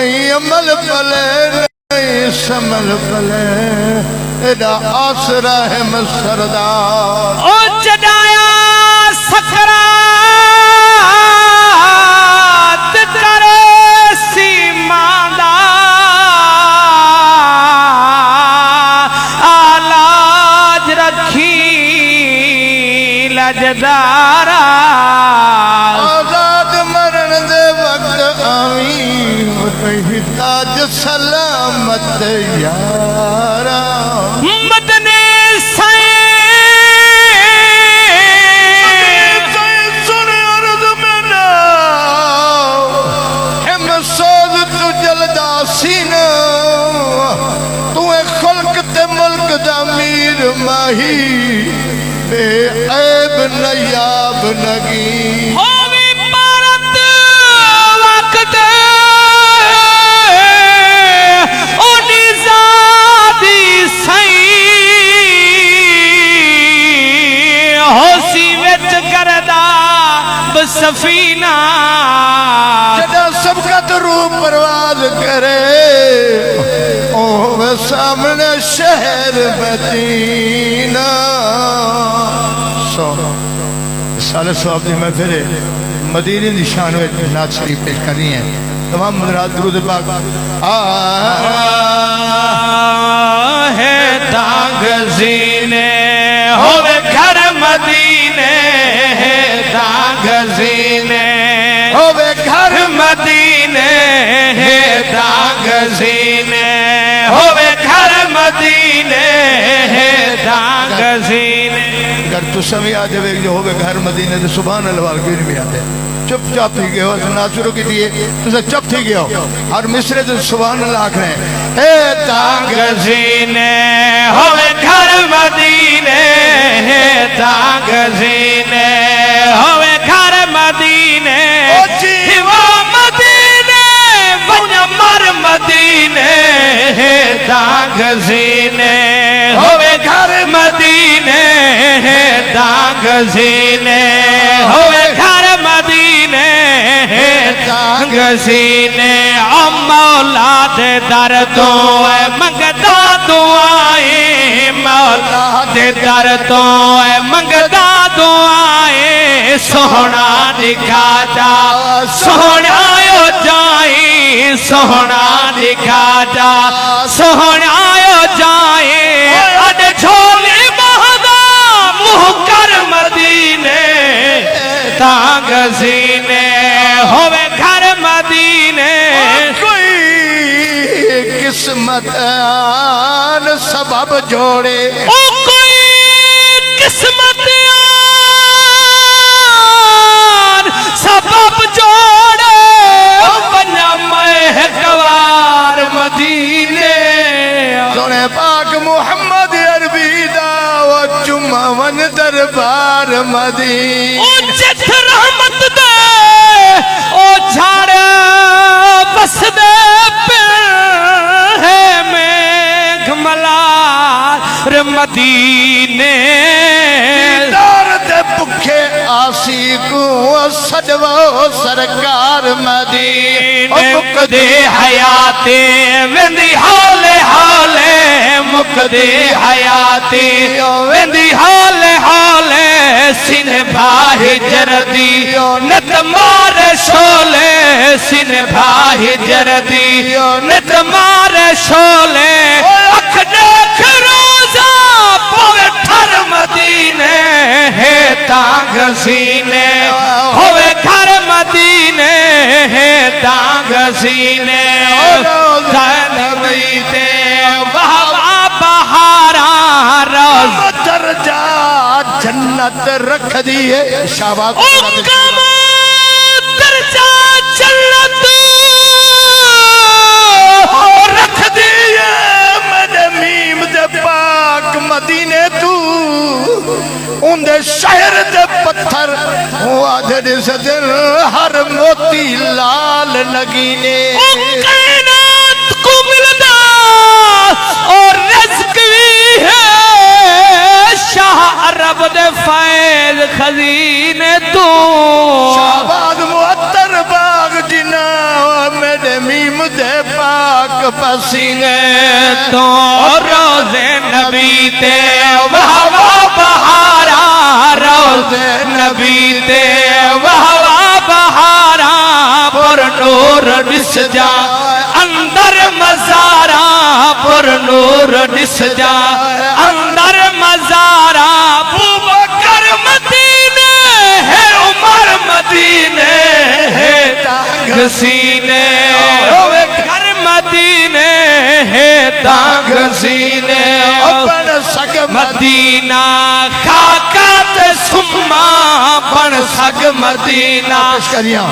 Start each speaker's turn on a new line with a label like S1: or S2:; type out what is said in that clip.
S1: نہیں عمل پلے نہیں سمل پلے ایڈا آسرا ہے مسردار
S2: او جدایا سکرات کرے سیماندہ آلاج رکھی لجدارا
S1: آزاد مرن دے وقت آمین رہی تاج سلامت یارا
S2: مدنے
S1: سنے عرض میں ناو ہم سوز تو جلدا سینہ تو اے خلق تے ملک دا میر ماہی بے عیب نیاب نگی
S2: ہووی پارت وقت اونی زادی سائیں ہوسی وچ کردہ بسفینہ
S1: جدا سبقت روح پرواز کرے اوہ سامنے شہر مدینہ سال صحاب دی محفل مدینہ دی شان ہوئے نات شریف پیش کرنی ہے تمام مدرات درود پاک
S2: ہے داغ زینے ہوئے گھر مدینے ہے داغ زینے
S1: ہوئے گھر
S2: مدینے ہے داغ زینے ہوئے گھر مدینے ہے داغ زینے
S1: اگر تو سمی آجے جو ہوئے گھر مدینہ دے سبحان اللہ کیوں نہیں بھی آتے چپ چاپ تھی گئے ہو ناصروں کی دیئے تو سے چپ تھی گئے ہو ہر مصرے دے سبحان اللہ آکھ رہے ہیں اے
S2: داغ زینے ہوئے گھر مدینے ہے داغ زینے ہوئے گھر مدینے وہ مدینے ونمر مدینے ہے داغ زینے ہوئے گھر مدینے ہے داغ زینے ہوئے گھر مدینے ہے داغ زینے مولا دے در تو اے منگدا دعائیں مولا دے در تو اے منگدا دعائیں سونا دکھا جا سونا ہو جائیں سونا دکھا جا سونا ہو جائیں اڈ جھولی مہدا منہ کر مدینے داغ زینے ہوئے گھر مدینے
S1: کوئی قسمت آن سبب جوڑے
S2: او کوئی قسمت آن سبب جوڑے بنا میں کوار مدینے
S1: سونے پاک محمد عربی دا و چمون دربار مدینہ
S2: او جت رحمت دے او جھاڑے بس دے پر ہے میگھ ملار مدینے
S1: دار دے پکھے آسی کو سجو سرکار مدینہ
S2: مقدے حیاتے ویندی حالے حالے مقدے حیاتے ویندی حالے حالے سن بھائی جردی نت مار شولے سن بھائی جردی نت مار شولے اکھ دیکھ روزہ پوے ٹھر مدینے ہے داغ زینے ہوئے گھر مدینے ہے داغ زینے زینبی دے بہوا بہارا روز
S1: درجہ جنت رکھ دیئے شہباز
S2: ان کا درجہ جنت
S1: رکھ دیئے میں میم دے پاک مدینے تو ان دے شہر دے پتھر ہوا دے صدر ہر موتی لال لگینے
S2: کائنات کو ملدا اور رزق بھی ہے شاہ عرب دے فیض خزینے تو
S1: شہباز معطر باغ جنا میرے میم دے پاک پسینے
S2: تو روزے نبی تے واہ واہ بہارا روزے نبی تے واہ واہ بہارا پر نور دس جا اندر مزارا پر نور دس جا اندر مزارا ابو بکر مدینے ہے عمر مدینے ہے تانگ سینے گھر مدینے ہے تانگ سینے
S1: بن سگ
S2: مدینہ خاکات سما بن سگ مدینہ
S1: کریاں